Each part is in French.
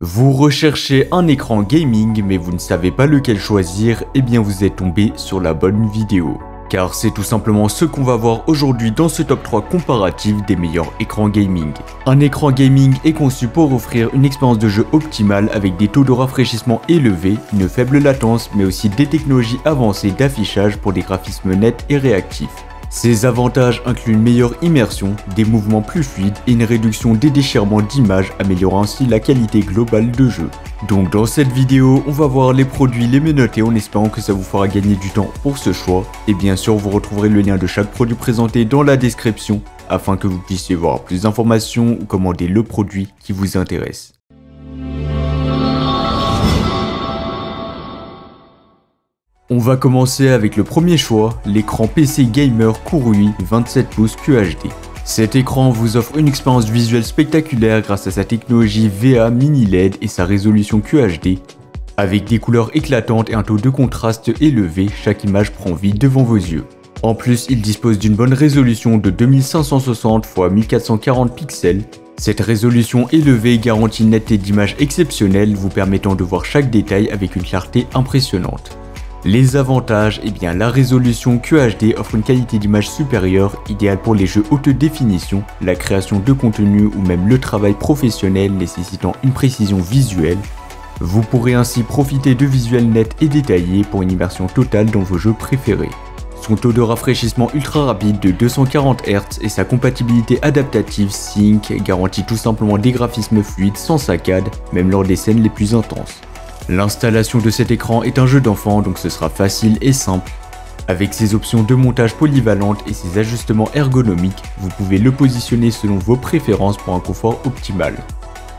Vous recherchez un écran gaming mais vous ne savez pas lequel choisir, eh bien vous êtes tombé sur la bonne vidéo. Car c'est tout simplement ce qu'on va voir aujourd'hui dans ce top 3 comparatif des meilleurs écrans gaming. Un écran gaming est conçu pour offrir une expérience de jeu optimale avec des taux de rafraîchissement élevés, une faible latence mais aussi des technologies avancées d'affichage pour des graphismes nets et réactifs. Ces avantages incluent une meilleure immersion, des mouvements plus fluides et une réduction des déchirements d'images, améliorant ainsi la qualité globale de jeu. Donc dans cette vidéo, on va voir les produits les mieux notés en espérant que ça vous fera gagner du temps pour ce choix. Et bien sûr, vous retrouverez le lien de chaque produit présenté dans la description afin que vous puissiez voir plus d'informations ou commander le produit qui vous intéresse. On va commencer avec le premier choix, l'écran PC Gamer Kurui 27 pouces QHD. Cet écran vous offre une expérience visuelle spectaculaire grâce à sa technologie VA Mini LED et sa résolution QHD. Avec des couleurs éclatantes et un taux de contraste élevé, chaque image prend vie devant vos yeux. En plus, il dispose d'une bonne résolution de 2560 x 1440 pixels. Cette résolution élevée garantit une netteté d'image exceptionnelle, vous permettant de voir chaque détail avec une clarté impressionnante. Les avantages, la résolution QHD offre une qualité d'image supérieure, idéale pour les jeux haute définition, la création de contenu ou même le travail professionnel nécessitant une précision visuelle. Vous pourrez ainsi profiter de visuels nets et détaillés pour une immersion totale dans vos jeux préférés. Son taux de rafraîchissement ultra rapide de 240 Hz et sa compatibilité adaptative Sync garantit tout simplement des graphismes fluides sans saccade, même lors des scènes les plus intenses. L'installation de cet écran est un jeu d'enfant, donc ce sera facile et simple. Avec ses options de montage polyvalentes et ses ajustements ergonomiques, vous pouvez le positionner selon vos préférences pour un confort optimal.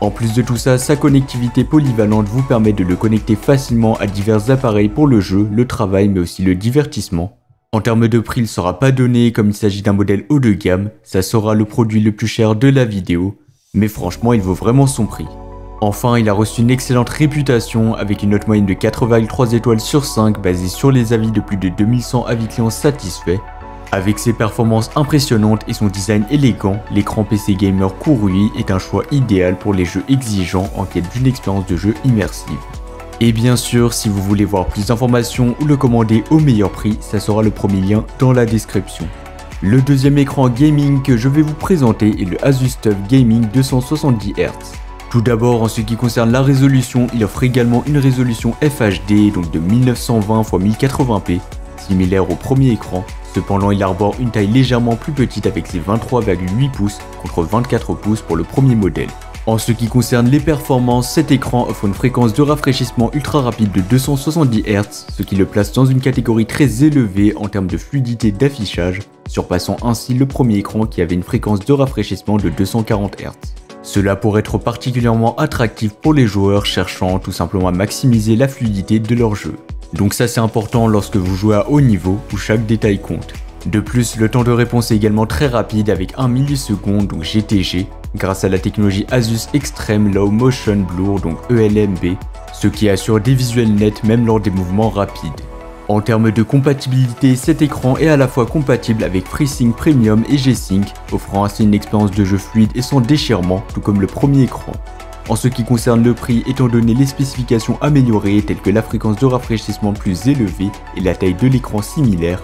En plus de tout ça, sa connectivité polyvalente vous permet de le connecter facilement à divers appareils pour le jeu, le travail mais aussi le divertissement. En termes de prix, il ne sera pas donné comme il s'agit d'un modèle haut de gamme, ça sera le produit le plus cher de la vidéo, mais franchement il vaut vraiment son prix. Enfin, il a reçu une excellente réputation avec une note moyenne de 4,3 étoiles sur 5 basée sur les avis de plus de 2100 avis clients satisfaits. Avec ses performances impressionnantes et son design élégant, l'écran PC Gamer Kurui est un choix idéal pour les jeux exigeants en quête d'une expérience de jeu immersive. Et bien sûr, si vous voulez voir plus d'informations ou le commander au meilleur prix, ça sera le premier lien dans la description. Le deuxième écran gaming que je vais vous présenter est le Asus TUF Gaming 270 Hz. Tout d'abord, en ce qui concerne la résolution, il offre également une résolution FHD, donc de 1920 x 1080p, similaire au premier écran. Cependant, il arbore une taille légèrement plus petite avec ses 23,8 pouces contre 24 pouces pour le premier modèle. En ce qui concerne les performances, cet écran offre une fréquence de rafraîchissement ultra rapide de 270 Hz, ce qui le place dans une catégorie très élevée en termes de fluidité d'affichage, surpassant ainsi le premier écran qui avait une fréquence de rafraîchissement de 240 Hz. Cela pourrait être particulièrement attractif pour les joueurs cherchant tout simplement à maximiser la fluidité de leur jeu. Donc ça c'est important lorsque vous jouez à haut niveau où chaque détail compte. De plus, le temps de réponse est également très rapide avec 1 milliseconde, donc GTG, grâce à la technologie Asus Extreme Low Motion Blur, donc ELMB, ce qui assure des visuels nets même lors des mouvements rapides. En termes de compatibilité, cet écran est à la fois compatible avec FreeSync Premium et G-Sync, offrant ainsi une expérience de jeu fluide et sans déchirement, tout comme le premier écran. En ce qui concerne le prix, étant donné les spécifications améliorées telles que la fréquence de rafraîchissement plus élevée et la taille de l'écran similaire,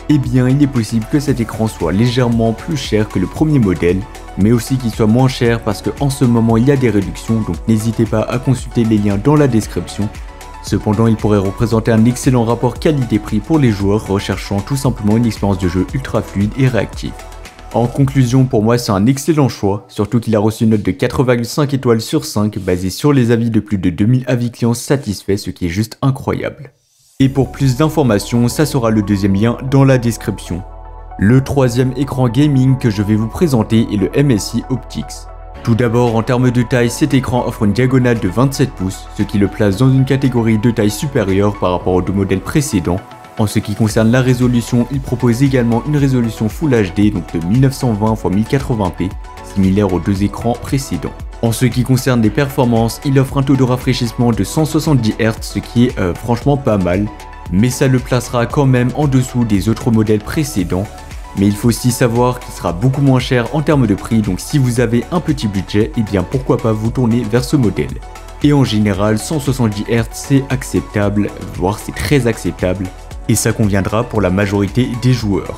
il est possible que cet écran soit légèrement plus cher que le premier modèle, mais aussi qu'il soit moins cher parce qu'en ce moment il y a des réductions, donc n'hésitez pas à consulter les liens dans la description. Cependant, il pourrait représenter un excellent rapport qualité-prix pour les joueurs recherchant tout simplement une expérience de jeu ultra fluide et réactive. En conclusion, pour moi c'est un excellent choix, surtout qu'il a reçu une note de 4,5 étoiles sur 5 basée sur les avis de plus de 2000 avis clients satisfaits, ce qui est juste incroyable. Et pour plus d'informations, ça sera le deuxième lien dans la description. Le troisième écran gaming que je vais vous présenter est le MSI Optix. Tout d'abord, en termes de taille, cet écran offre une diagonale de 27 pouces, ce qui le place dans une catégorie de taille supérieure par rapport aux deux modèles précédents. En ce qui concerne la résolution, il propose également une résolution Full HD, donc de 1920 x 1080p, similaire aux deux écrans précédents. En ce qui concerne les performances, il offre un taux de rafraîchissement de 170 Hz, ce qui est franchement pas mal, mais ça le placera quand même en dessous des autres modèles précédents. Mais il faut aussi savoir qu'il sera beaucoup moins cher en termes de prix, donc si vous avez un petit budget, pourquoi pas vous tourner vers ce modèle. Et en général 170 Hz c'est acceptable, voire c'est très acceptable, et ça conviendra pour la majorité des joueurs.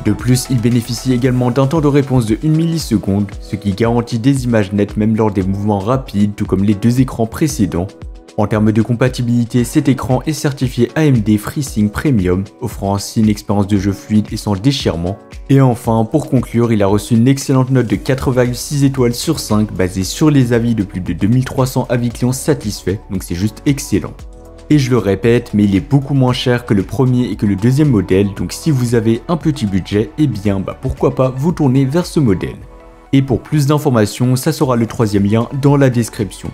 De plus, il bénéficie également d'un temps de réponse de 1 milliseconde, ce qui garantit des images nettes même lors des mouvements rapides, tout comme les deux écrans précédents. En termes de compatibilité, cet écran est certifié AMD FreeSync Premium, offrant ainsi une expérience de jeu fluide et sans déchirement. Et enfin, pour conclure, il a reçu une excellente note de 4,6 étoiles sur 5, basée sur les avis de plus de 2300 avis clients satisfaits, donc c'est juste excellent. Et je le répète, mais il est beaucoup moins cher que le premier et que le deuxième modèle, donc si vous avez un petit budget, eh bien pourquoi pas vous tourner vers ce modèle. Et pour plus d'informations, ça sera le troisième lien dans la description.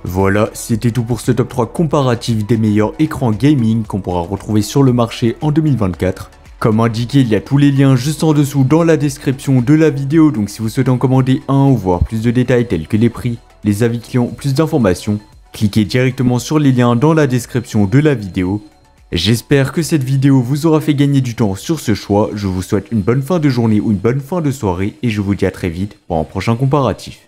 Voilà, c'était tout pour ce top 3 comparatif des meilleurs écrans gaming qu'on pourra retrouver sur le marché en 2024. Comme indiqué, il y a tous les liens juste en dessous dans la description de la vidéo, donc si vous souhaitez en commander un ou voir plus de détails tels que les prix, les avis clients, plus d'informations, cliquez directement sur les liens dans la description de la vidéo. J'espère que cette vidéo vous aura fait gagner du temps sur ce choix, je vous souhaite une bonne fin de journée ou une bonne fin de soirée et je vous dis à très vite pour un prochain comparatif.